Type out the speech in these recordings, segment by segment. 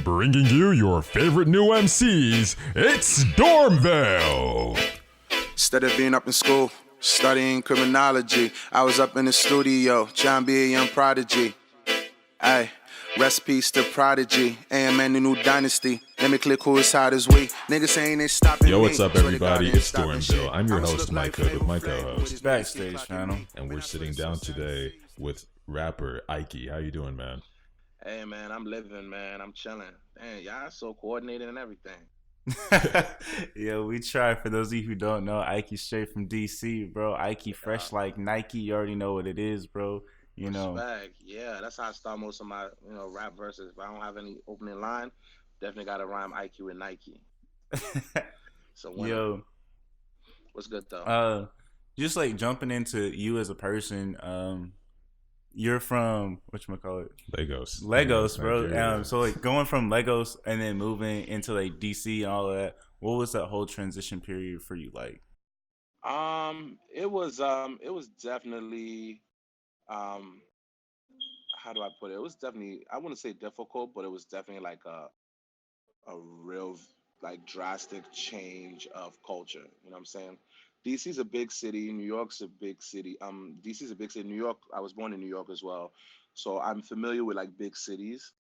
Bringing you your favorite new MCs, it's Dormville! Instead of being up in school, studying criminology, I was up in the studio, trying to be a young prodigy. Ay, recipes to prodigy, AMN the new dynasty. Let me click who is hot as we. Niggas saying they stopping Yo, me. what's up, Swear to everybody? God, It's they ain't stopping Dormville. shit. I'm your I'ma host, look like Micah, with my Fable Fred co-host. his Backstage clock Phantom. And we're sitting down today with rapper Ikey. How you doing, man? Hey man, I'm living, man. I'm chilling. Man, y'all so coordinated and everything. Yeah, we try. For those of you who don't know, Ikey straight from DC, bro. Ikey fresh like Nike. You already know what it is, bro. You know. Respect. Yeah, that's how I start most of my, rap verses. If I don't have any opening line, definitely got to rhyme IQ with Nike. So Yo, what's good though? just like jumping into you as a person. You're from whatchamacallit? Lagos, bro. Nigeria. So like going from Lagos and then moving into like DC and all of that. What was that whole transition period for you like? It was definitely, um, how do I put it? It was definitely, I wouldn't say difficult, but it was definitely like a real like drastic change of culture. You know what I'm saying? DC's a big city. New York's a big city. DC's a big city. New York. I was born in New York as well, so I'm familiar with like big cities.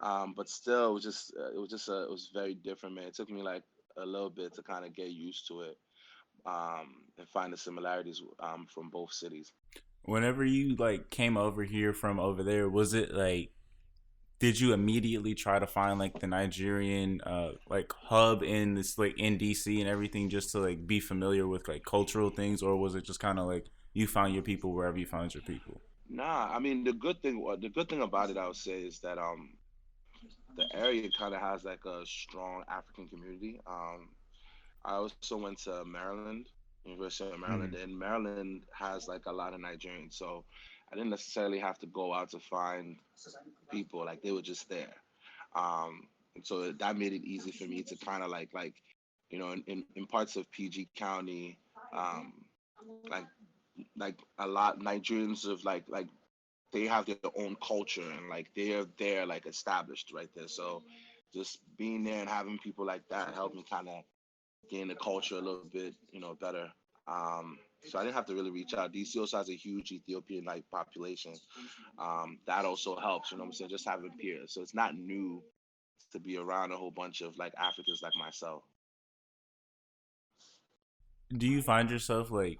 But still, it was very different, man. It took me like a little bit to kind of get used to it, and find the similarities from both cities. Whenever you like came over here from over there, was it like did you immediately try to find like the Nigerian like hub in this like in DC and everything just to like be familiar with like cultural things, or was it just kind of like you found your people wherever you found your people? Nah, I mean the good thing about it, I would say, is that the area kind of has like a strong African community. I also went to Maryland, University of Maryland, Hmm. and Maryland has like a lot of Nigerians. So I didn't necessarily have to go out to find people; like they were just there. And so that made it easy for me to kind of in parts of PG County, um, like like a lot Nigerians of like they have their own culture and like they're like established right there. So just being there and having people like that helped me kind of gain the culture a little bit, better. So I didn't have to really reach out. DC also has a huge Ethiopian like population. That also helps, you know what I'm saying? Just having peers. So it's not new to be around a whole bunch of like Africans like myself. Do you find yourself like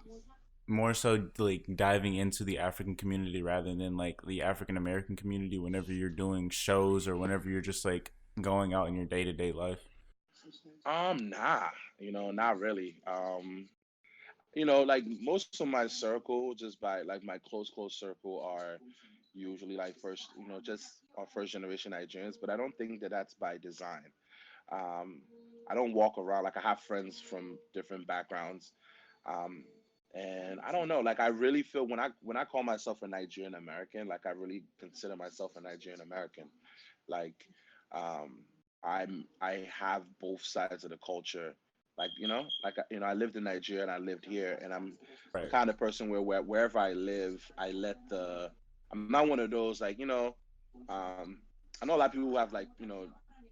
more so like diving into the African community rather than like the African American community whenever you're doing shows or whenever you're just like going out in your day-to-day life? Nah, not really. Like most of my circle, just by like my close circle, are usually like just our first generation Nigerians, but I don't think that that's by design. Um, I don't walk around like I have friends from different backgrounds, um, and I don't know. Like I really feel when I call myself a Nigerian American, like I really consider myself a Nigerian American. Like um, I have both sides of the culture. Like I lived in Nigeria and I lived here, and I'm the Right. kind of person wherever I live, I let the I'm not one of those like um, I know a lot of people who have like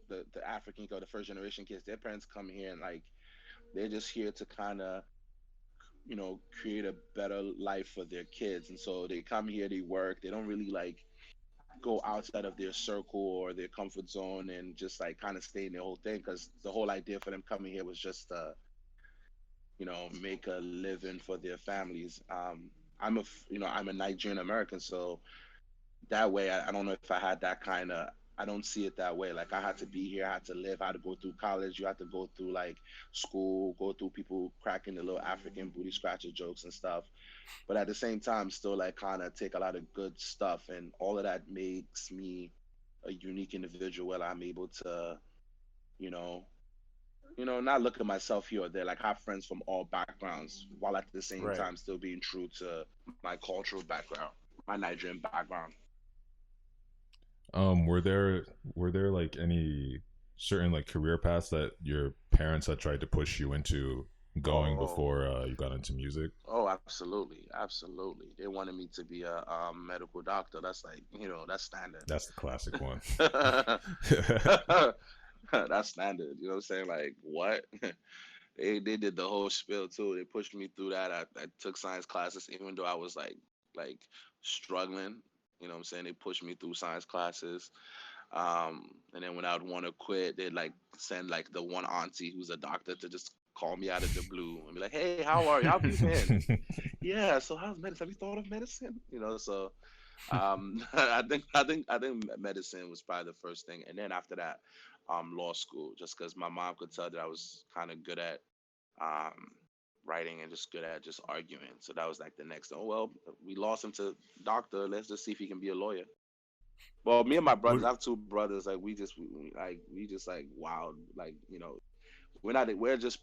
the African or the first generation kids. Their parents come here and like they're just here to kind of create a better life for their kids, and so they come here, they work, they don't really like go outside of their circle or their comfort zone and just like kind of stay in their whole thing, because the whole idea for them coming here was just make a living for their families. I'm a Nigerian American, so that way I don't know if I had that kind of, I don't see it that way. Like I had to be here, I had to live, I had to go through college, you had to go through like school, go through people cracking the little African booty scratcher jokes and stuff, but at the same time still like kind of take a lot of good stuff, and all of that makes me a unique individual where I'm able to you know not look at myself here or there, like have friends from all backgrounds while at the same Right. time still being true to my cultural background, my Nigerian background. Were there like any certain like career paths that your parents had tried to push you into going Oh, before you got into music? oh, absolutely, absolutely. They wanted me to be a medical doctor. That's like, that's standard. That's the classic one. That's standard. You know what I'm saying? Like, what? They did the whole spiel too. They pushed me through that. I took science classes even though I was like struggling. You know what I'm saying? They pushed me through science classes. And then when I would want to quit, they'd like send like the one auntie who's a doctor to just call me out of the blue and be like, "Hey, how are you? How have you been? Yeah, so how's medicine? Have you thought of medicine? So I think medicine was probably the first thing, and then after that, law school, just because my mom could tell that I was kind of good at um writing and just good at just arguing. So that was like the next. Oh well, we lost him to doctor. Let's just see if he can be a lawyer. Well, me and my brothers, What I have two brothers. Like we just like wild. Like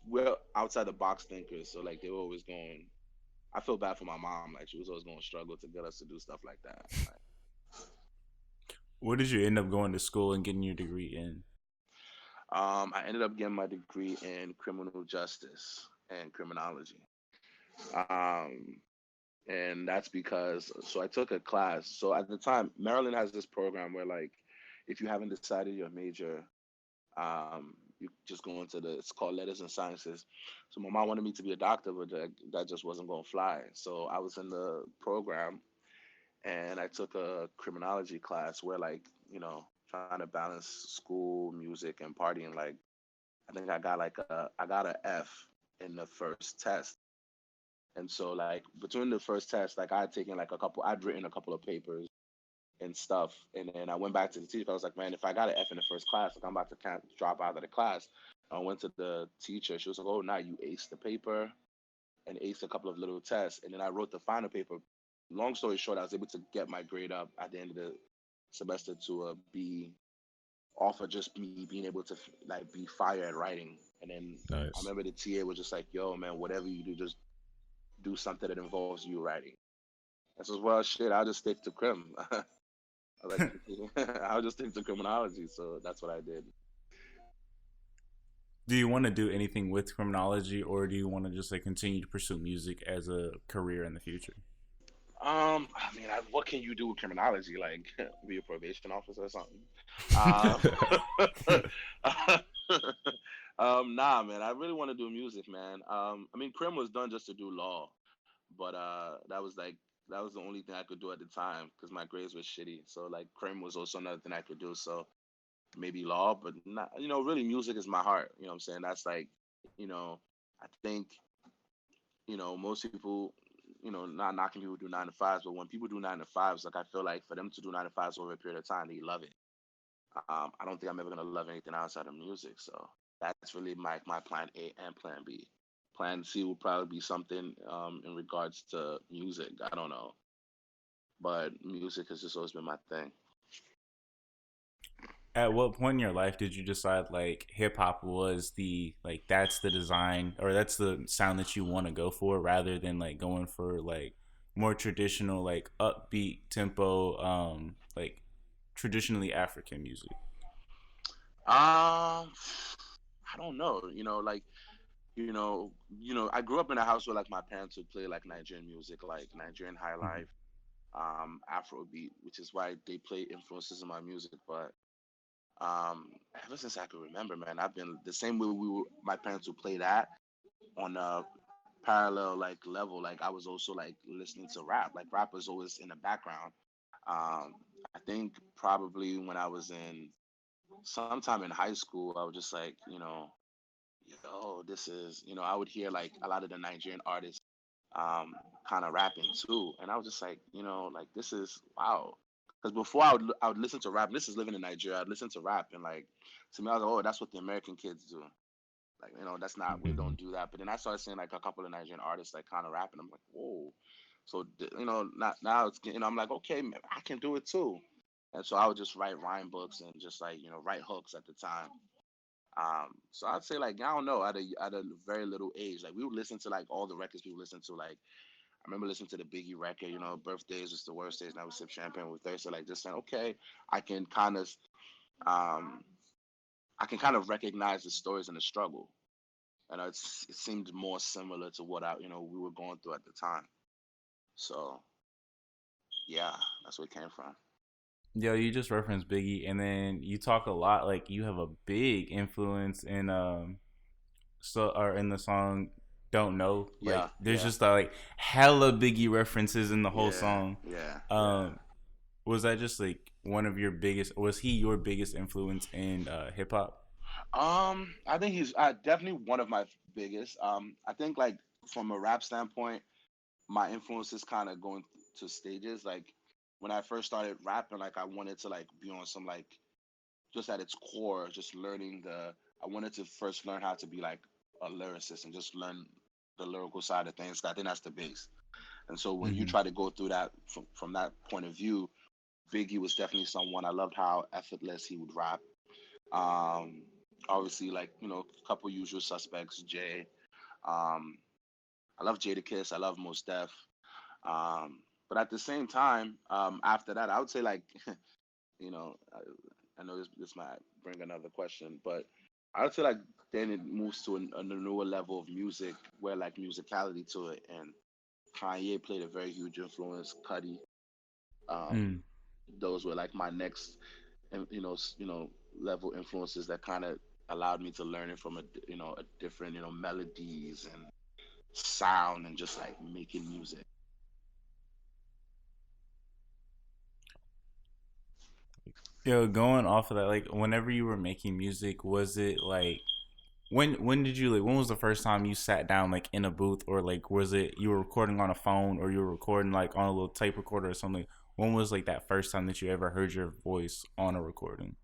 we're outside the box thinkers. So like they were always going. I feel bad for my mom. Like she was always going to struggle to get us to do stuff like that. Like, what did you end up going to school and getting your degree in? I ended up getting my degree in criminal justice and criminology. Um, and that's because so I took a class. So at the time, Maryland has this program where like if you haven't decided your major, you just go into it's called letters and sciences. So my mom wanted me to be a doctor, but that just wasn't going to fly. So I was in the program and I took a criminology class where like trying to balance school, music, and partying. Like I think I got a F in the first test, and so like between the first test, like I'd written a couple of papers and stuff, and then I went back to the teacher. I was like, man, if I got an F in the first class, like I'm about to drop out of the class. I went to the teacher. She was like, oh, now you aced the paper and aced a couple of little tests, and then I wrote the final paper. Long story short, I was able to get my grade up at the end of the semester to a B off of just me being able to like be fire at writing. And then I Nice. remember the TA was just like, "Yo, man, whatever you do, just do something that involves you writing." I said, "Well, shit, I'll just stick to crim." I was like, "I'll just stick to criminology." So that's what I did. Do you want to do anything with criminology, or do you want to just like continue to pursue music as a career in the future? I mean, what can you do with criminology? Like, be a probation officer or something? Um, nah, man. I really want to do music, man. I mean, crim was done just to do law, but that was the only thing I could do at the time because my grades were shitty. So like, crim was also another thing I could do. So maybe law, but not. Really, music is my heart. You know what I'm saying? That's like, you know, I think most people, not knocking people who do 9 to 5s, but when people do 9 to 5s, like I feel like for them to do 9 to 5s over a period of time, they love it. I don't think I'm ever gonna love anything outside of music. So that's really my plan A and plan B. Plan C will probably be something in regards to music. I don't know, but music has just always been my thing. At what point in your life did you decide like hip hop was the like that's the design or that's the sound that you want to go for rather than like going for like more traditional like upbeat tempo like traditionally African music? Um, I don't know. I grew up in a house where like my parents would play like Nigerian music, like Nigerian high Mhm. life, Afrobeat, which is why they play influences in my music. But ever since I could remember, man, I've been the same way my parents would play that on a parallel like level. Like I was also like listening to rap. Like rap was always in the background. I think probably when I was in sometime in high school, I was just like, this is, I would hear like a lot of the Nigerian artists um, kind of rapping too. And I was just like, like this is wow. Because before I would listen to rap. This is living in Nigeria. I'd listen to rap and like to me I was like, oh, that's what the American kids do. Like that's not we Hmm. don't do that. But then I started seeing like a couple of Nigerian artists like kind of rapping. I'm like, whoa. So not now it's I'm like, okay, man, I can do it too. And so I would just write rhyme books and just like write hooks at the time. So I'd say like I don't know at a very little age, like we would listen to like all the records people listen to. Like I remember listening to the Biggie record, birthdays is the worst days. Now we sip champagne with Thursday. Like just saying, okay, I can kind of um, I can kind of recognize the stories and the struggle. and it seemed more similar to what we were going through at the time. So yeah, that's where it came from. Yo, you just referenced Biggie, and then you talk a lot like you have a big influence in so or in the song "Don't Know." Like, Yeah, there's yeah, just like hella Biggie references in the whole yeah, song. yeah, yeah. Um, was that just like one of your biggest? Was he your biggest influence in hip hop? I think he's definitely one of my biggest. I think like from a rap standpoint, my influences kind of going to stages. Like when I first started rapping, like I wanted to like be on some like just at its core, just learning the. I wanted to first learn how to be like a lyricist and just learn the lyrical side of things. I think that's the base. And so when you Mm-hmm. try to go through that from that point of view, Biggie was definitely someone I loved how effortless he would rap. Um, Obviously, like a couple usual suspects, Jay. Um, I love Jadakiss. I love Mos Def. But at the same time, after that, I would say like, you know, I know this might bring another question, but I would say like then it moves to a newer level of music where like musicality to it, and Kanye played a very huge influence. Cudi, um, Mm. those were like my next, level influences that kind of allowed me to learn it from a different melodies and sound and just like making music. Yo, going off of that, like whenever you were making music, was it like when did you like when was the first time you sat down like in a booth, or like was it you were recording on a phone, or you were recording like on a little tape recorder or something? When was like that first time that you ever heard your voice on a recording?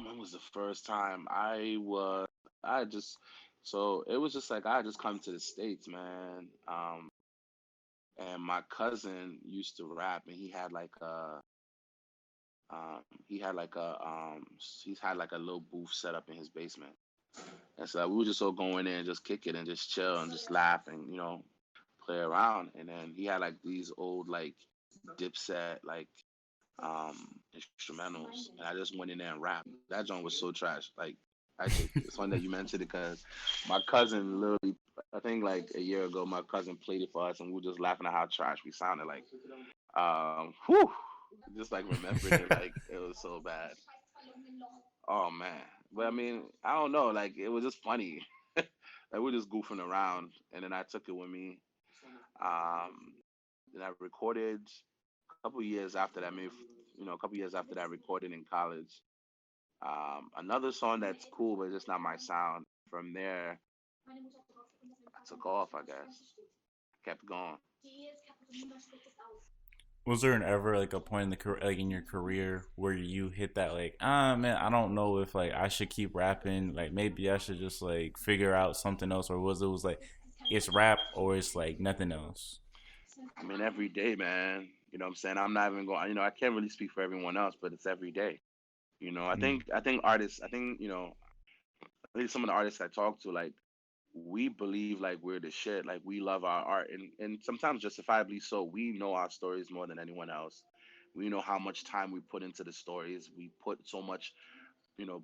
When was the first time I just so it was just like I had just come to the States, man. And my cousin used to rap, and he had like a he's had like a little booth set up in his basement. And so we would just all go in there and just kick it and just chill and just laugh and play around. And then he had like these old like Dipset like instrumentals, and I just went in there and rapped. That joint was so trash. Like, actually, it's funny that you mentioned it because my cousin literally, I think like a year ago, my cousin played it for us, and we were just laughing at how trash we sounded. Like, whew, just like remembering it, like it was so bad. Oh man, but I mean, I don't know. Like, it was just funny. Like we're just goofing around, and then I took it with me. Um, then I recorded a couple years after that, maybe a couple years after that, I recorded in college. Another song that's cool, but it's just not my sound. From there, I took off. I guess kept going. Was there an ever like a point in the like in your career where you hit that like man, I don't know if like I should keep rapping, like maybe I should just like figure out something else, or was like it's rap or it's like nothing else? I mean, every day, man. You know what I'm saying? I'm not even going. I can't really speak for everyone else, but it's every day. I Mm. think artists. I think I think some of the artists I talk to, like we believe like we're the shit. Like we love our art, and sometimes justifiably so. We know our stories more than anyone else. We know how much time we put into the stories. We put so much,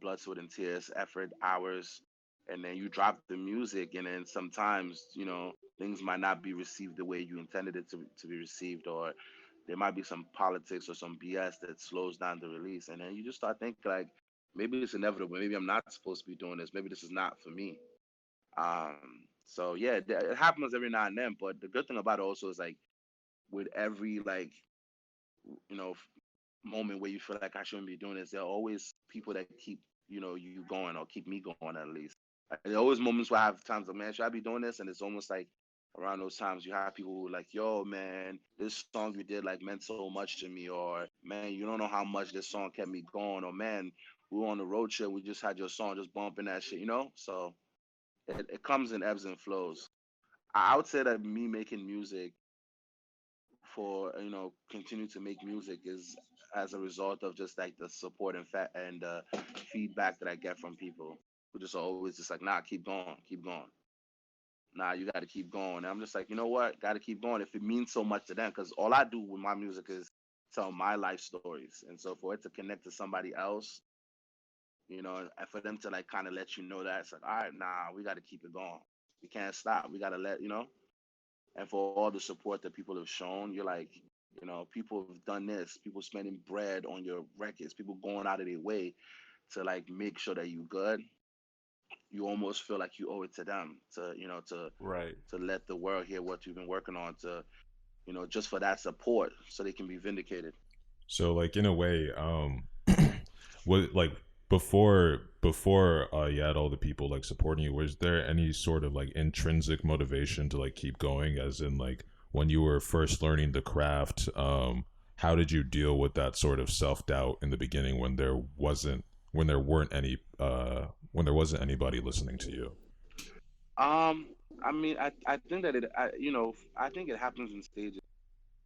blood, sweat, and tears, effort, hours, and then you drop the music, and then sometimes, things might not be received the way you intended it to be received, or there might be some politics or some BS that slows down the release, and then you just start thinking like, maybe it's inevitable. Maybe I'm not supposed to be doing this. Maybe this is not for me. So yeah, it happens every now and then. But the good thing about it also is like with every like you know moment where you feel like I shouldn't be doing this, there are always people that keep you going or keep me going at least. Like, there are always moments where I have times like, man, should I be doing this? And it's almost like around those times you have people who are like, yo, man, this song you did like meant so much to me, or man, you don't know how much this song kept me going, or man, we were on the road trip, we just had your song just bumping that shit. So it comes in ebbs and flows. I would say that me making music for continue to make music is as a result of just like the support and feedback that I get from people who just always just like, nah, keep going, keep going. Nah, you got to keep going. And I'm just like, you know what, got to keep going if it means so much to them, because all I do with my music is tell my life stories, and so for it to connect to somebody else, and for them to like kind of let you know that it's like, all right, nah, we got to keep it going. We can't stop. We got to and for all the support that people have shown, you're like, people have done this, people spending bread on your records, people going out of their way to like make sure that you good. You almost feel like you owe it to them to, Right. to let the world hear what you've been working on to, just for that support so they can be vindicated. So like in a way, what like before you had all the people like supporting you, was there any sort of like intrinsic motivation to like keep going? As in like when you were first learning the craft, how did you deal with that sort of self doubt in the beginning when there weren't any when there wasn't anybody listening to you? Um, I mean, I think that I think it happens in stages.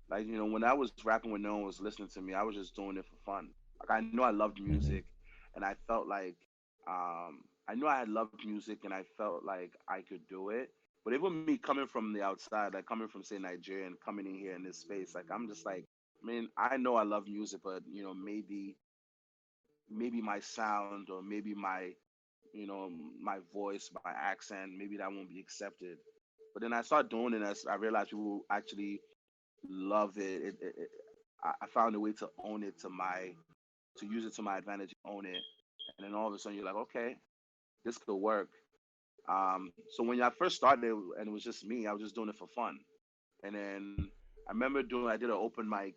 Like, when I was rapping when no one was listening to me, I was just doing it for fun. Like, I knew I loved Mm-hmm. music, and I felt like, I knew I had loved music, and I felt like I could do it. But even me coming from the outside, like coming from say Nigeria and coming in here in this space, like I'm just like, I mean, I know I love music, but maybe my sound or maybe my voice, my accent, maybe that won't be accepted. But then I started doing it, and I realized people actually love it. I found a way to own it to use it to my advantage, own it, and then all of a sudden you're like, okay, this could work. So when I first started, and it was just me, I was just doing it for fun. And then I did an open mic,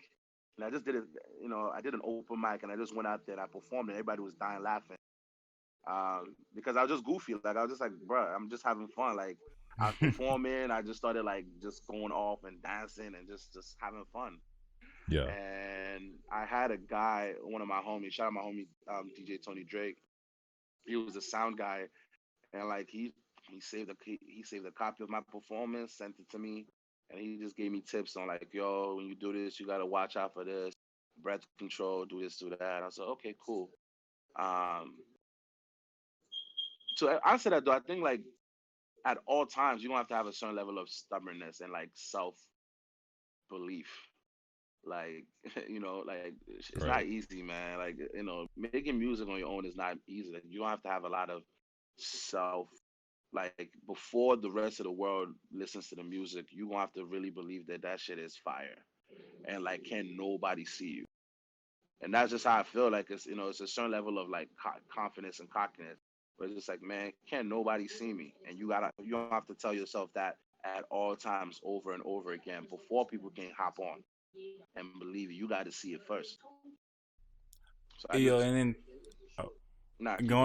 and I just did it. I did an open mic, and I just went out there and I performed, and everybody was dying laughing. Because I was just goofy. Like I was just like, bruh, I'm just having fun. Like I was performing, I just started like just going off and dancing and just having fun. Yeah. And I had a guy, one of my homies, shout out my homie DJ Tony Drake. He was a sound guy, and like he saved a copy of my performance, sent it to me, and he just gave me tips on like, yo, when you do this, you gotta watch out for this, breath control, do this, do that. I said, okay, cool. Um, so I answer that though, I think like at all times you don't have to have a certain level of stubbornness and like self belief. Like like it's not Right. easy, man. Like making music on your own is not easy. Like, you don't have to have a lot of self. Like before the rest of the world listens to the music, you gonna have to really believe that that shit is fire, and like can nobody see you. And that's just how I feel. Like it's a certain level of like confidence and cockiness. Where it's just like, man, can't nobody see me, and you don't have to tell yourself that at all times over and over again before people can hop on and believe you. You got to see it first. So I Yo, just and then oh, keep it.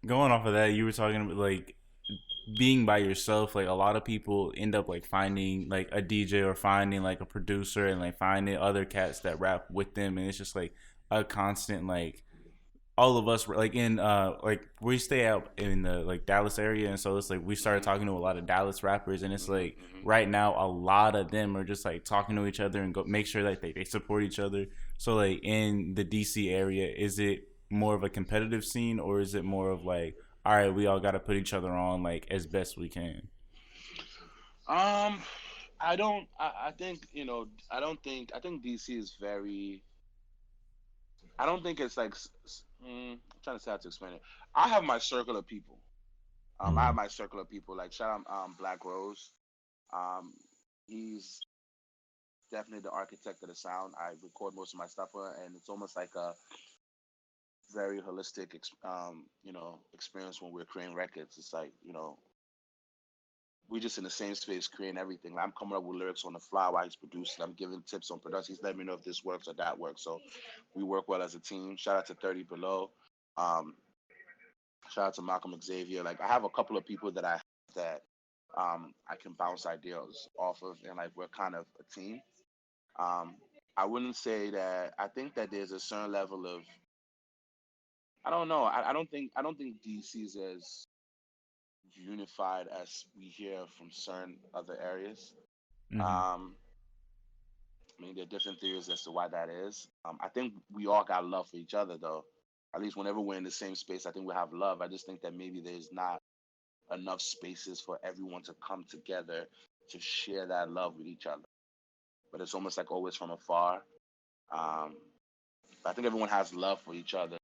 going off of that, you were talking about like being by yourself. Like a lot of people end up like finding like a DJ or finding like a producer and like finding other cats that rap with them, and it's just like a constant like all of us like in like we stay out in the like Dallas area, and so it's like we started Hmm. talking to a lot of Dallas rappers, and it's Hmm. like Hmm. right now a lot of them are just like talking to each other and go make sure that they support each other. So like in the DC area, is it more of a competitive scene, or is it more of like, all right, we all got to put each other on like as best we can? Um, I don't. I think I think DC is very. I don't think it's like. I'm trying to say how to explain it. I have my circle of people. I Mm-hmm. have my circle of people. Like shout out Black Rose. Um, he's definitely the architect of the sound. I record most of my stuff with, and it's almost like a very holistic, experience when we're creating records. It's like we just in the same space creating everything. Like, I'm coming up with lyrics on the fly while he's producing. I'm giving tips on production. He's letting me know if this works or that works. So we work well as a team. Shout out to 30 Below. Um, Shout out to Malcolm Xavier. Like I have a couple of people that I can bounce ideas off of, and like we're kind of a team. Um, I wouldn't say that. I think that there's a certain level of. I don't know. I don't think DC is as unified as we hear from certain other areas. Mm-hmm. Um, I mean, there are different theories as to why that is. I think we all got love for each other, though. At least whenever we're in the same space, I think we have love. I just think that maybe there's not enough spaces for everyone to come together to share that love with each other. But it's almost like always from afar. Um, but I think everyone has love for each other.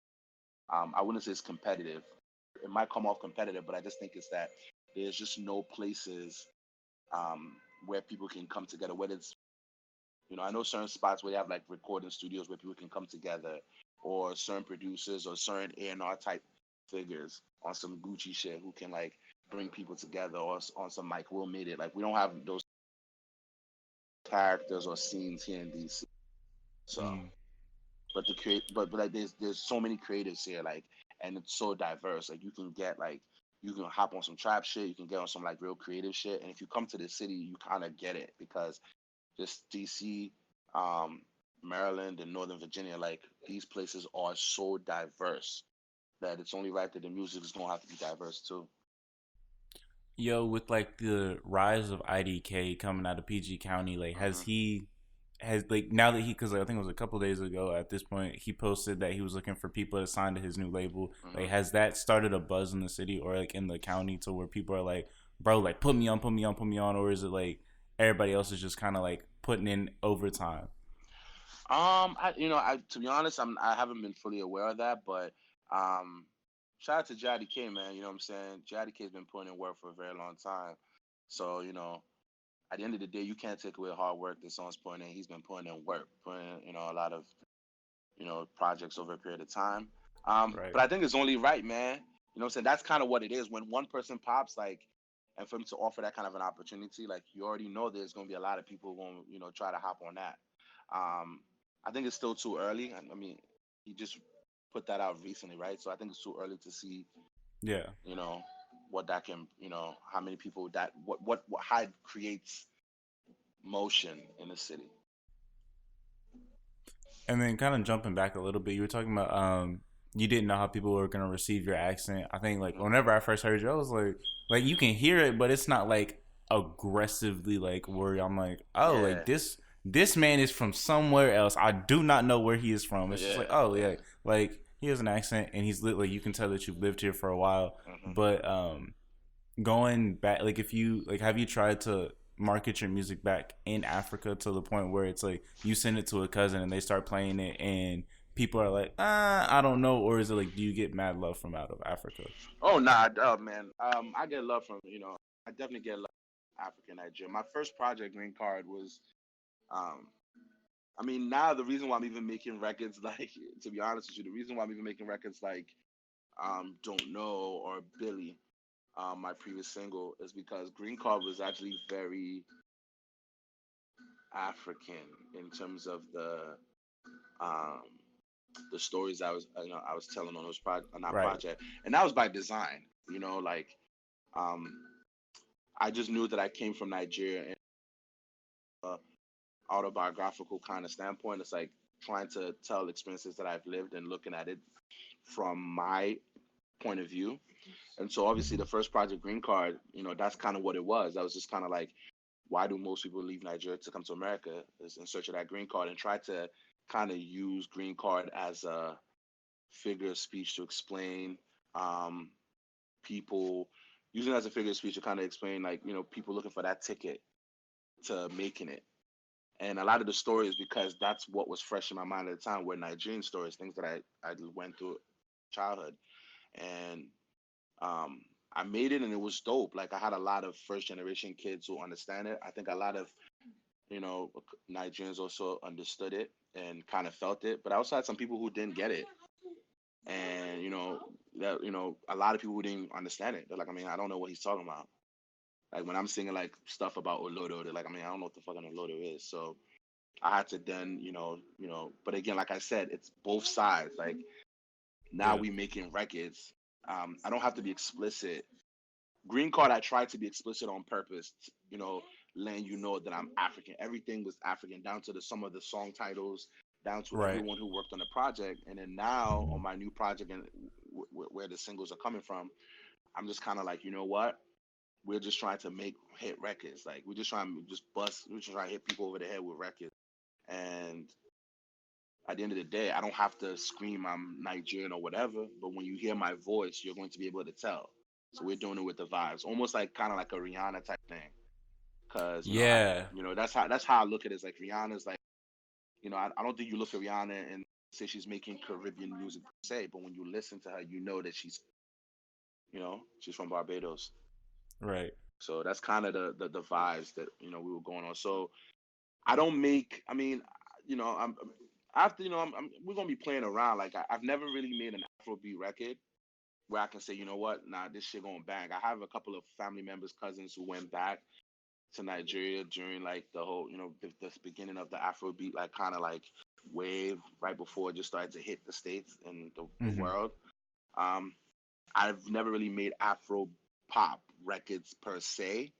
I wouldn't say it's competitive. It might come off competitive, but I just think it's that there's just no places where people can come together. Whether it's, I know certain spots where they have like recording studios where people can come together, or certain producers or certain A&R type figures on some Gucci shit who can like bring people together, or on some Mike Will made it. Like we don't have those characters or scenes here in DC. So, Mm. but but like there's so many creatives here, like, and it's so diverse. Like you can hop on some trap shit, you can get on some like real creative shit, and if you come to the city, you kind of get it because just DC, Maryland, and Northern Virginia, like these places are so diverse that it's only right that the music is gonna have to be diverse too. Yo, with like the rise of IDK coming out of PG County, like Hmm. has like now that because like, I think it was a couple days ago at this point he posted that he was looking for people to sign to his new label. Like, Hmm. has that started a buzz in the city or like in the county to where people are like, bro, like put me on, put me on, put me on, or is it like everybody else is just kind of like putting in overtime? I to be honest, I haven't been fully aware of that, but um, shout out to Jaddy K, man. You know what I'm saying? Jaddy K's been putting in work for a very long time, so at the end of the day, you can't take away hard work that someone's putting in. He's been putting in work, putting in, a lot of projects over a period of time. Right. But I think it's only right, man. You know what I'm saying? That's kind of what it is. When one person pops, like, and for him to offer that kind of an opportunity, like, you already know there's going to be a lot of people going to, try to hop on that. Um, I think it's still too early. I mean, he just put that out recently, right? So I think it's too early to see, Yeah. you know, what that can, how many people that, how it creates motion in the city. And then kind of jumping back a little bit, you were talking about you didn't know how people were gonna receive your accent. I think like Hmm. whenever I first heard you, I was like you can hear it, but it's not like aggressively like worried. I'm like, oh, Yeah. like this man is from somewhere else. I do not know where he is from. It's just like, Yeah. oh Yeah. yeah, like he has an accent and he's lit. Like you can tell that you've lived here for a while. Hmm. But going back, like if you like have you tried to market your music back in Africa to the point where it's like you send it to a cousin and they start playing it and people are like, I don't know, or is it like do you get mad love from out of Africa? Oh nah, man. I get love from I definitely get love from African Nigeria. My first project, Green Card, was um. I mean, now the reason why I'm even making records, like, to be honest with you, the reason why I'm even making records like Don't Know or Billie, my previous single, is because Green Card was actually very African in terms of um the stories I was telling on on that Right. project, and that was by design. Like um I just knew that I came from Nigeria, and autobiographical kind of standpoint. It's like trying to tell experiences that I've lived and looking at it from my point of view. And so obviously the first project, Green Card, that's kind of what it was. That was just kind of like, why do most people leave Nigeria to come to America? Is in search of that green card, and try to kind of use Green Card as a figure of speech to explain um, people, using it as a figure of speech to kind of explain, like, people looking for that ticket to making it. And a lot of the stories, because that's what was fresh in my mind at the time, were Nigerian stories, things that I went through childhood. And um, I made it, and it was dope. Like, I had a lot of first generation kids who understand it. I think a lot of, you know, Nigerians also understood it and kind of felt it. But I also had some people who didn't get it. And, a lot of people who didn't understand it. They're like, I mean, I don't know what he's talking about. Like, when I'm singing like stuff about Olodo, they're like, I mean, I don't know what the fucking Olodo is. So I had to then, but again, like I said, it's both sides. Like, now Yeah. we making records. I don't have to be explicit. Green Card, I tried to be explicit on purpose, letting you know that I'm African. Everything was African, down to some of the song titles, down to Right. everyone who worked on the project. And then now on my new project, and where the singles are coming from, I'm just kind of like, you know what? We're just trying to make hit records. Like, we're just trying to just bust. We're just trying to hit people over the head with records. And at the end of the day, I don't have to scream I'm Nigerian or whatever, but when you hear my voice, you're going to be able to tell. So we're doing it with the vibes, almost like kind of like a Rihanna type thing. Cause Yeah. that's how I look at it. It's like Rihanna's like, I don't think you look at Rihanna and say she's making Caribbean music per se, but when you listen to her, you know that she's from Barbados. Right. So that's kind of the vibes that we were going on. So I don't make. I mean, I'm after we're gonna be playing around. Like I've never really made an Afrobeat record where I can say, you know what, nah, this shit gonna bang. I have a couple of family members, cousins who went back to Nigeria during like the whole, the beginning of the Afrobeat, like kind of like wave right before it just started to hit the states and the Mm-hmm. world. Um, I've never really made Afro pop records per se.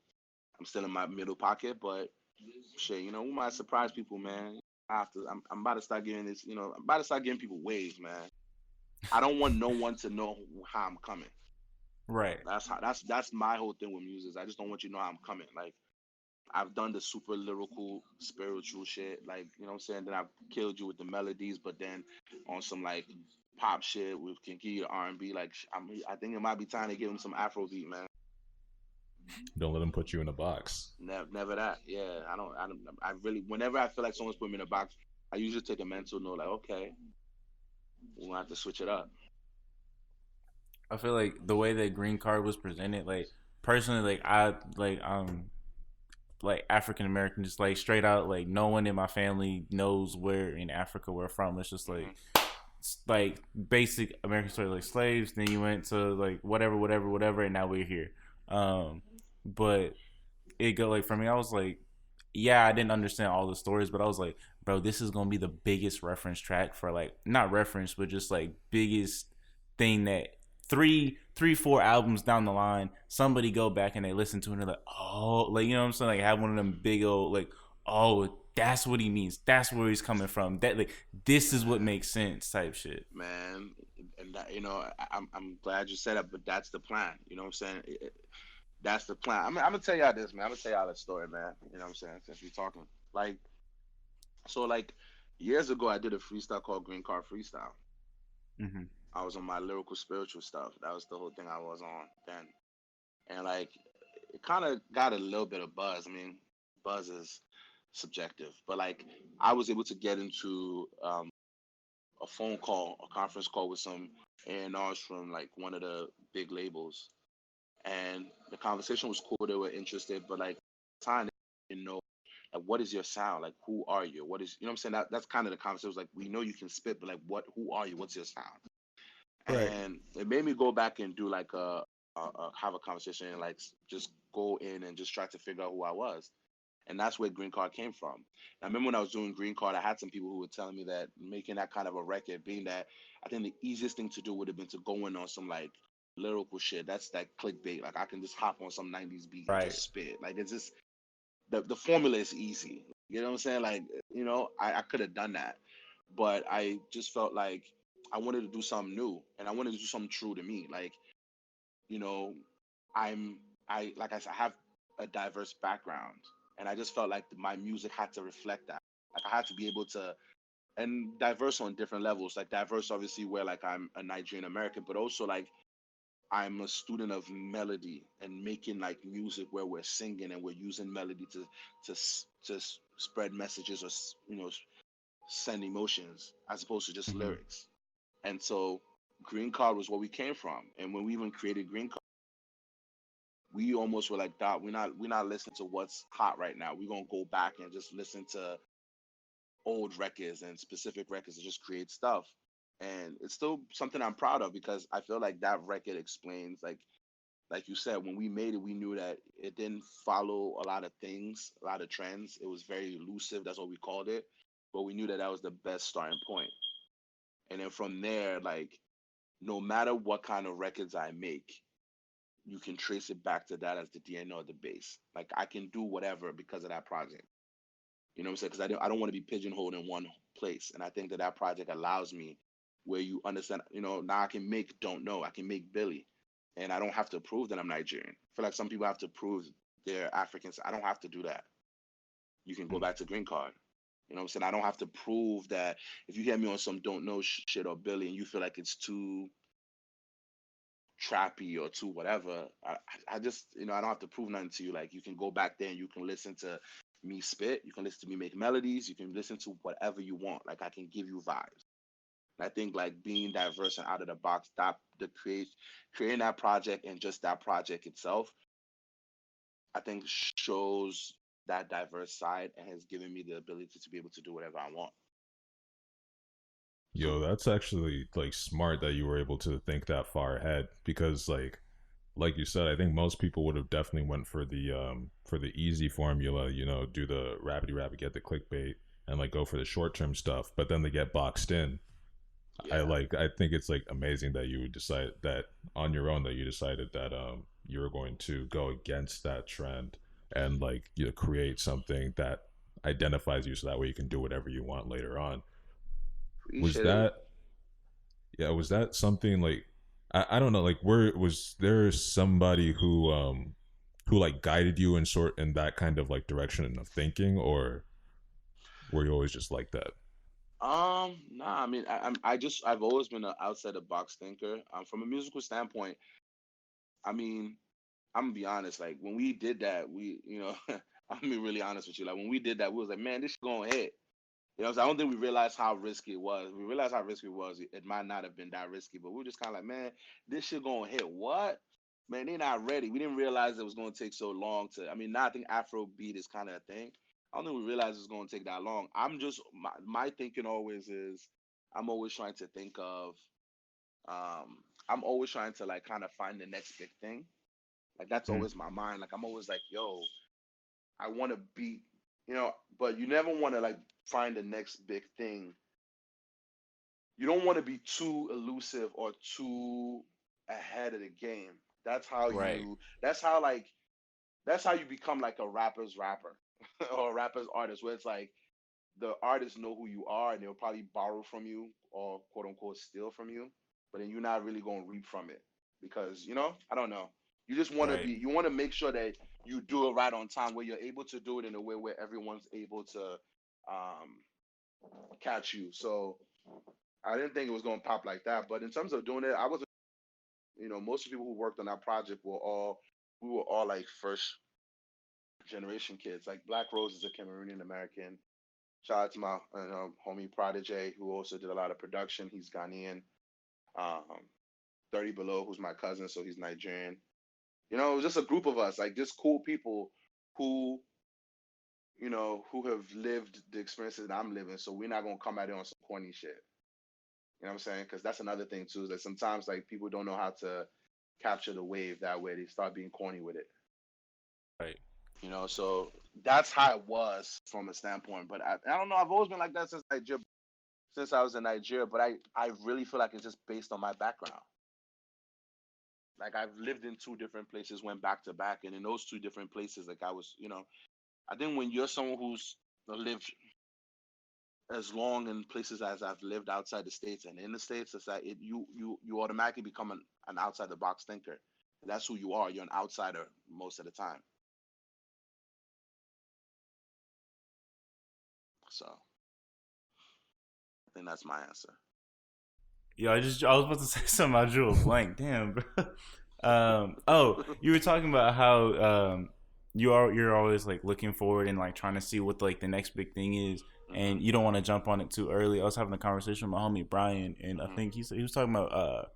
I'm still in my middle pocket, but shit, we might surprise people, man. I'm about to start giving this, I'm about to start giving people waves, man. I don't want no one to know how I'm coming. Right. That's my whole thing with music. I just don't want you to know how I'm coming. Like I've done the super lyrical, spiritual shit. Like, you know what I'm saying? Then I've killed you with the melodies, but then on some like pop shit with Kinky or R&B, like I think it might be time to give him some Afrobeat, man. Don't let them put you in a box. Never that. Yeah, I really, whenever I feel like someone's putting me in a box, I usually take a mental note, like, okay, we're gonna have to switch it up. I feel like the way that Green Card was presented, like personally, like I like African American, just like straight out, like no one in my family knows where in Africa we're from. It's just Mm-hmm. like basic American story, like slaves. Then you went to like whatever, and now we're here. But it go like for me, I was like, yeah, I didn't understand all the stories, but I was like, bro, this is gonna be the biggest reference track for like not reference, but just like biggest thing that three, 4 albums down the line, somebody go back and they listen to it and they're like, oh, like you know what I'm saying? Like have one of them big old like, oh, that's what he means. That's where he's coming from. That like this is what makes sense type shit. Man, and that, I'm glad you said that, but that's the plan. You know what I'm saying? That's the plan. I'm gonna tell y'all this, man. I'm gonna tell y'all this story, man. You know what I'm saying? Since we're talking, like, so like years ago, I did a freestyle called Green Card Freestyle. Mm-hmm. I was on my lyrical spiritual stuff. That was the whole thing I was on then, and like it kind of got a little bit of buzz. I mean, buzz is subjective, but like I was able to get into a phone call, a conference call with some A&Rs from like one of the big labels, and the conversation was cool. They were interested, but like time they didn't know like what is your sound? Like who are you? What is, you know what I'm saying? That's kind of the conversation. It was like we know you can spit, but like who are you? What's your sound? Right. And it made me go back and do like have a conversation and like just go in and just try to figure out who I was. And that's where Green Card came from. And I remember when I was doing Green Card, I had some people who were telling me that making that kind of a record, being that I think the easiest thing to do would have been to go in on some like lyrical shit. That's that clickbait. Like I can just hop on some 90s beat and Right. just spit. Like it's just the formula is easy. You know what I'm saying? Like, I could have done that. But I just felt like I wanted to do something new and I wanted to do something true to me. Like, you know, I'm I like I said, I have a diverse background, and I just felt like my music had to reflect that. Like I had to be able to, and diverse on different levels. Like diverse, obviously, where like I'm a Nigerian American, but also like I'm a student of melody and making like music where we're singing and we're using melody to spread messages or send emotions as opposed to just Mm-hmm. lyrics. And so Green Card was where we came from, and when we even created Green Card, we almost were like, "Dot, we're not listening to what's hot right now. We're gonna go back and just listen to old records and specific records and just create stuff." And it's still something I'm proud of because I feel like that record explains like you said, when we made it, we knew that it didn't follow a lot of things, a lot of trends. It was very elusive. That's what we called it. But we knew that that was the best starting point. And then from there, like, no matter what kind of records I make, you can trace it back to that as the DNA or the base. Like, I can do whatever because of that project. You know what I'm saying? Because I don't want to be pigeonholed in one place. And I think that that project allows me where you understand, now I can make Don't Know, I can make Billie, and I don't have to prove that I'm Nigerian. I feel like some people have to prove they're Africans. I don't have to do that. You can go back to Green Card. You know what I'm saying? I don't have to prove that if you hear me on some Don't Know shit or Billie and you feel like it's too trappy or too whatever, I just, I don't have to prove nothing to you. Like, you can go back there and you can listen to me spit, you can listen to me make melodies, you can listen to whatever you want. Like, I can give you vibes. And I think like being diverse and out of the box, that the creating that project and just that project itself, I think shows that diverse side and has given me the ability to be able to do whatever I want. Yo, that's actually like smart that you were able to think that far ahead because like you said, I think most people would have definitely went for the easy formula, you know, do the rapidy rapid, get the clickbait, and like go for the short term stuff. But then they get boxed in. Yeah, I think it's like amazing that you decide that on your own that you decided that you were going to go against that trend and like you know create something that identifies you so that way you can do whatever you want later on. Was appreciate it. that yeah, was that something like I don't know, like where was there somebody who like guided you in sort in that kind of like direction of thinking or were you always just like that? Nah, I mean, I've always been an outside the box thinker. From a musical standpoint, I mean, I'm gonna be honest. Like when we did that, I'm gonna be really honest with you. Like when we did that, we was like, man, this shit gonna hit. You know, so I don't think we realized how risky it was. We realized how risky it was. It might not have been that risky, but we were just kind of like, man, this shit gonna hit. What? Man, they're not ready. We didn't realize it was gonna take so long to. I mean, now I think Afro beat is kind of a thing. I don't think we realized it was gonna take that long. My thinking always is, I'm always trying to think of, I'm always trying to like kind of find the next big thing. Like that's Mm, always my mind. Like I'm always like, yo, I want to beat, but you never want to like find the next big thing. You don't want to be too elusive or too ahead of the game. That's how Right. you. That's how like. That's how you become like a rapper's rapper or a rapper's artist, where it's like the artists know who you are and they'll probably borrow from you or quote unquote steal from you, but then you're not really gonna reap from it because I don't know. You just want to Right. be. You want to make sure that you do it right on time, where you're able to do it in a way where everyone's able to um, catch you. So I didn't think it was gonna pop like that. But in terms of doing it, I was, most of the people who worked on that project we were all like first generation kids. Like Black Rose is a Cameroonian American. Shout out to my homie Prodigy, who also did a lot of production. He's Ghanaian. Um, 30 Below, who's my cousin, so he's Nigerian. It was just a group of us, like just cool people who, who have lived the experiences that I'm living. So we're not gonna come at it on some corny shit. You know what I'm saying? Because that's another thing too, is that sometimes like people don't know how to capture the wave that way. They start being corny with it. Right. So that's how it was from a standpoint. But I don't know. I've always been like that since Nigeria, since I was in Nigeria. But I really feel like it's just based on my background. Like I've lived in two different places, went back to back, and in those two different places, like I was, I think when you're someone who's lived as long in places as I've lived outside the states and in the states, it's like you automatically become an outside the box thinker. And that's who you are. You're an outsider most of the time. So I think that's my answer. Yeah, I was about to say something. I drew a blank. Damn, bro. Oh, you were talking about how you're always like looking forward and like trying to see what like the next big thing is, Hmm. and you don't want to jump on it too early. I was having a conversation with my homie Brian, and I Hmm. think he was talking about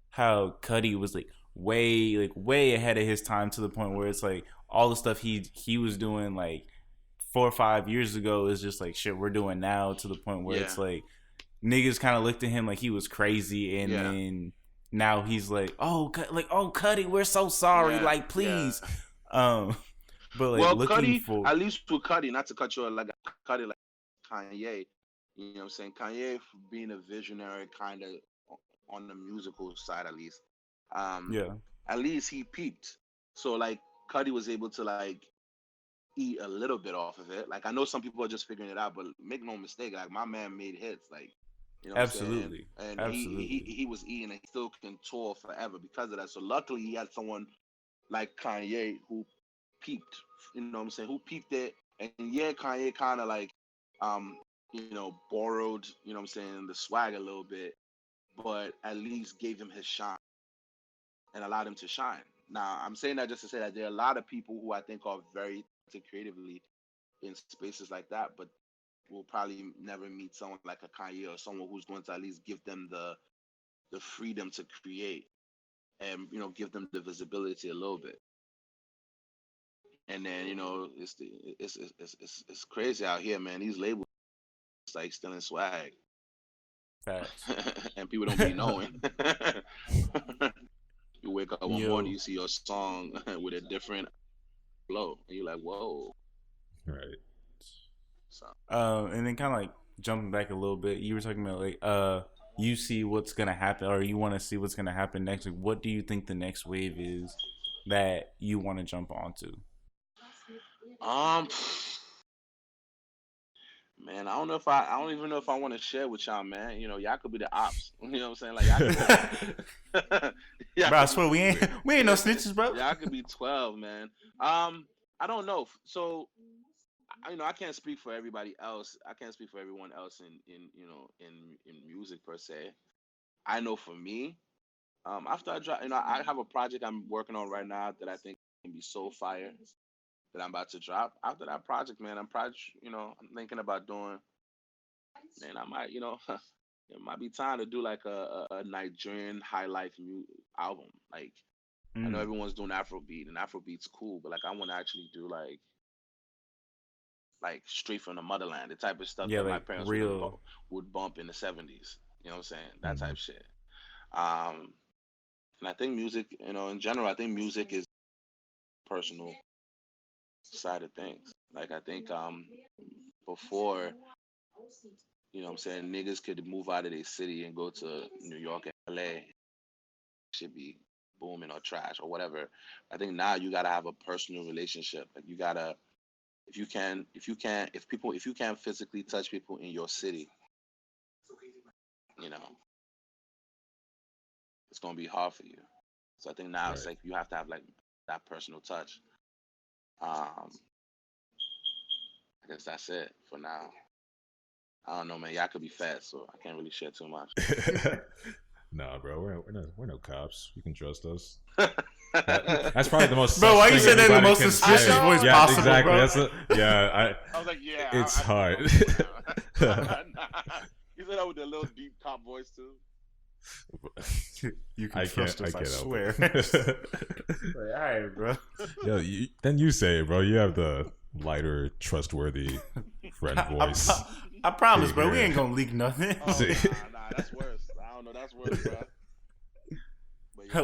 how Cuddy was like way ahead of his time to the point where it's like all the stuff he was doing like 4 or 5 years ago is just like shit we're doing now to the point where Yeah. it's like niggas kind of looked at him like he was crazy, and Yeah. then now he's like, oh, Cuddy, we're so sorry, Yeah. like, Yeah. please, um, but like Well, looking Cuddy, for at least with Cuddy, not to cut you off, like Cuddy, like Kanye. You know what I'm saying? Kanye being a visionary, kind of on the musical side, um, yeah, at least he peaked. So like Cuddy was able to like eat a little bit off of it. Like I know some people are just figuring it out, but make no mistake, like my man made hits. Like what I'm saying? absolutely, And absolutely, he was eating and he still can tour forever because of that. So luckily he had someone like Kanye who peaked. You know what I'm saying? Who peaked it? And yeah, Kanye kind of like um borrowed, what I'm saying, the swag a little bit, but at least gave him his shine and allowed him to shine. Now, I'm saying that just to say that there are a lot of people who I think are very creatively in spaces like that, but will probably never meet someone like a Kanye or someone who's going to at least give them the freedom to create and give them the visibility a little bit. And then it's crazy out here, man. These labels like stealing swag, Facts. and people don't be knowing. You wake up one Yo. morning, you see your song with a different flow, and you're like, whoa. Right. So And then kind of like jumping back a little bit, you were talking about like you see what's gonna happen, or you want to see what's gonna happen next. Like, what do you think the next wave is that you want to jump onto? Man, I don't even know if I want to share with y'all, man. Y'all could be the ops. You know what I'm saying? Like, y'all could y'all Bro, I could swear we ain't no snitches, bro. y'all could be 12, man. I don't know. So, I can't speak for everybody else. I can't speak for everyone else in music per se. I know for me, after I drop, I have a project I'm working on right now that I think can be so fire that I'm about to drop. After that project, man, I'm thinking about doing, man, I might, it might be time to do like a Nigerian high life album. Like, I know everyone's doing Afrobeat, and Afrobeat's cool, but like, I want to actually do like straight from the motherland, the type of stuff Yeah, that my like parents real. would bump in the 70s. You know what I'm saying? That type of shit. And I think music, in general, I think music is personal side of things. Like, I think before, what I'm saying, niggas could move out of their city and go to New York and LA, should be booming or trash or whatever. I think now you gotta have a personal relationship. Like, you gotta, if you can't physically touch people in your city, it's gonna be hard for you. So I think now it's like you have to have like that personal touch. I guess that's it for now. I don't know, man. Y'all could be fat, so I can't really share too much. Nah, bro, we're no cops. You can trust us. That's probably the most. Bro, why you say that in the most can suspicious say. voice Yeah, possible, exactly. bro? I was like, yeah. It's hard. You said that with a little deep top voice too. You can trust us, I swear. Like, all right, bro. Yo, then you say it, bro. You have the lighter, trustworthy friend voice. I promise, bro. We ain't gonna leak nothing. Oh, nah, that's worse. I don't know. That's worse, bro.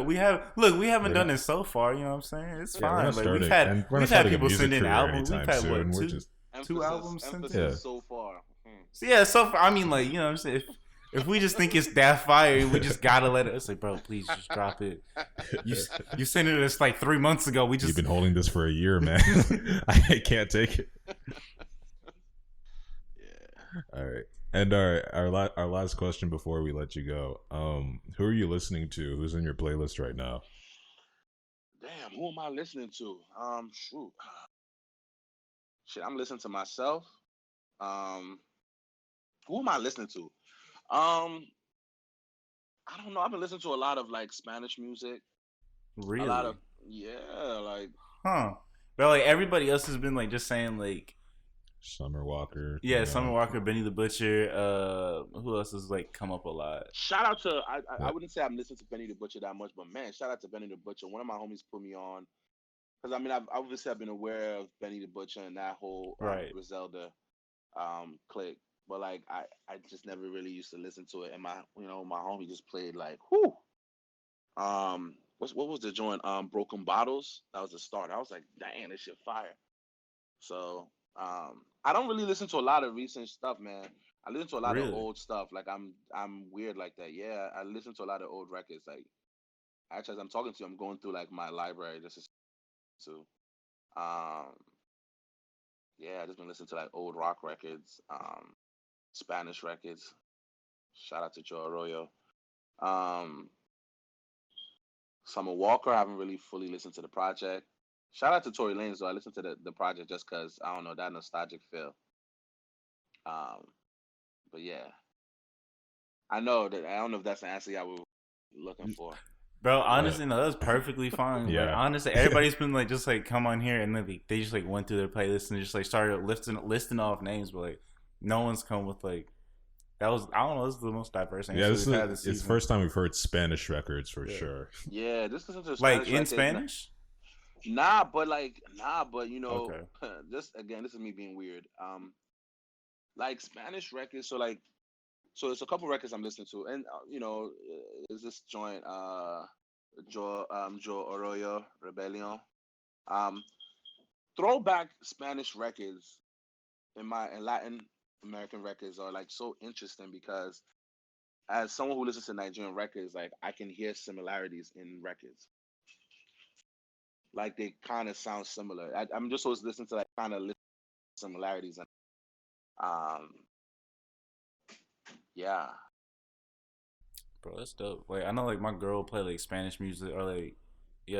Yeah. We haven't done it so far. You know what I'm saying? It's fine. Like, we've had people send in albums. We've had two albums sent in so far. So yeah, so far. I mean, like, you know what I'm saying? If we just think it's that fire, we just gotta let it. It's like, bro, please just drop it. You sent it us like 3 months ago. You've been holding this for a year, man. I can't take it. Yeah. All right. And our last question before we let you go. Who are you listening to? Who's in your playlist right now? Damn, who am I listening to? Shoot. Shit, I'm listening to myself. Who am I listening to? I don't know. I've been listening to a lot of like Spanish music. Really? A lot of like. But like everybody else has been like just saying like Summer Walker. Yeah, Summer Walker, Benny the Butcher. Who else has like come up a lot? Shout out to I wouldn't say I'm listening to Benny the Butcher that much, but man, shout out to Benny the Butcher. One of my homies put me on because I mean I've been aware of Benny the Butcher and that whole Griselda clique, but like I just never really used to listen to it. And my homie just played like what was the joint? Broken Bottles. That was the start. I was like, dang, this shit fire. So I don't really listen to a lot of recent stuff, man. I listen to a lot of old stuff. Like I'm weird like that. Yeah, I listen to a lot of old records. Like actually, as I'm talking to you, I'm going through like my library just to yeah, I just been listening to like old rock records, Spanish records. Shout out to Joe Arroyo. Summer Walker, I haven't really fully listened to the project. Shout out to Tory Lanez though. I listened to the project just because I don't know that nostalgic feel. But yeah, I know that I don't know if that's the answer y'all were looking for. Bro, honestly, no, that's perfectly fine. Yeah. Like, honestly, everybody's been like just like come on here and then they just like went through their playlist and just like started listing off names, but like no one's come with like that was I don't know. This is the most diverse answer Yeah, this we've had is this it's season. first time we've heard Spanish records for sure. Yeah, this is a Like Spanish in record. Spanish. Nah, but you know, Okay. this again, this is me being weird. Like Spanish records, so it's a couple records I'm listening to, and you know, is this joint Joe Arroyo Rebellion, throwback Spanish records in Latin American records are like so interesting because as someone who listens to Nigerian records, like I can hear similarities in records. Like they kind of sound similar. I'm just always listening to like kind of similarities and um yeah. Bro, that's dope. Like I know like my girl play like Spanish music or like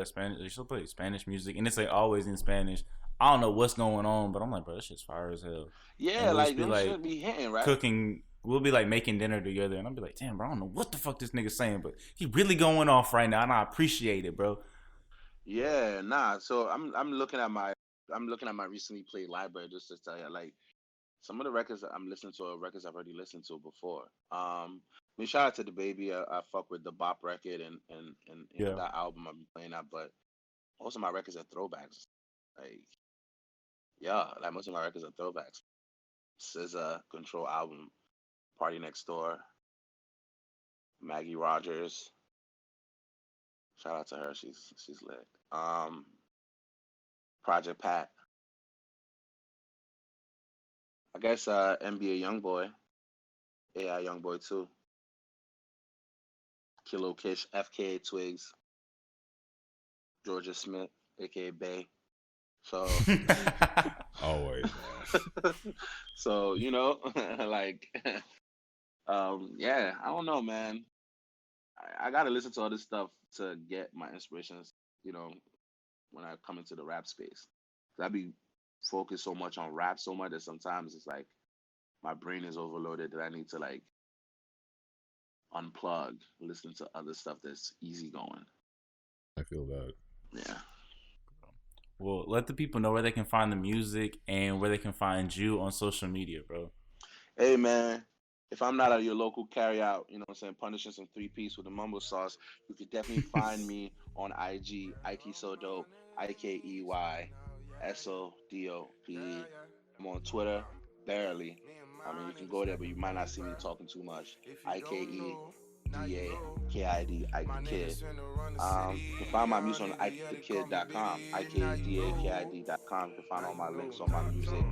Spanish. Like, she'll play Spanish music and it's like always in Spanish. I don't know what's going on, but I'm like, bro, this shit's fire as hell. Yeah, and we'll like be them like should be hitting, right? cooking. We'll be like making dinner together, and I'll be like, damn, bro, I don't know what the fuck this nigga's saying, but he really going off right now, and I appreciate it, bro. Yeah, nah. So I'm looking at my recently played library just to tell you like some of the records that I'm listening to are records I've already listened to before. I mean, shout out to the baby. I fuck with the Bop record and you know, that album I'm playing that, but most of my records are throwbacks. Like yeah, like most of my records are throwbacks. SZA, Control album, Party Next Door, Maggie Rogers. Shout out to her, she's lit. Project Pat. I guess NBA Youngboy, AI Youngboy too. Kilo Kish, FKA Twigs, Georgia Smith, aka Bay. So Always. so you know, like yeah, I don't know, man. I gotta listen to all this stuff to get my inspirations, you know, when I come into the rap space. I be focused so much on rap so much that sometimes it's like my brain is overloaded that I need to like unplug, listen to other stuff that's easy going. I feel that. Yeah. Well, let the people know where they can find the music and where they can find you on social media, bro. Hey man, if I'm not at your local carryout, you know what I'm saying, punishing some 3-piece with the mumbo sauce, you could definitely find me on IG, Ikey So Dope, IKEY SODOPE. I'm on Twitter, barely. I mean, you can go there, but you might not see me talking too much. IKEDAKID, Ike the Kid. You can find my music on IkeTheKid.com, IKEDAKID.com. You can find all my links on my music.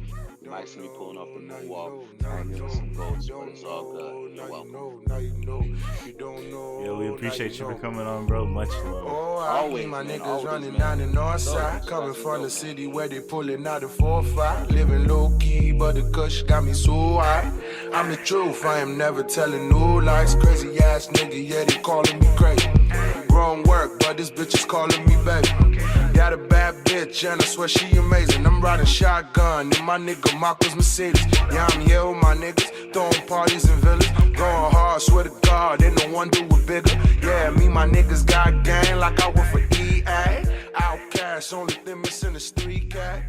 You might see me pulling off the moonwalk, hanging with some goats, but it's all good. You're welcome. Yeah, we appreciate you for coming on, bro. Much love. Always, my man, niggas always, running man. down the north side, Always. coming from the city where they pulling out the 4-5. Living low key, but the kush got me so high. I'm the truth, I am never telling no lies. Crazy ass nigga, yeah, they calling me crazy. Wrong work, but this bitch is calling me baby. Got a bad bitch, and I swear she amazing. I'm riding shotgun in my nigga Marcos Mercedes. Yeah, I'm here with my niggas, throwing parties in villas. Going hard, swear to God, ain't no one do it bigger. Yeah, me, my niggas got gang like I work for EA. Outcast, only thing missing is 3K.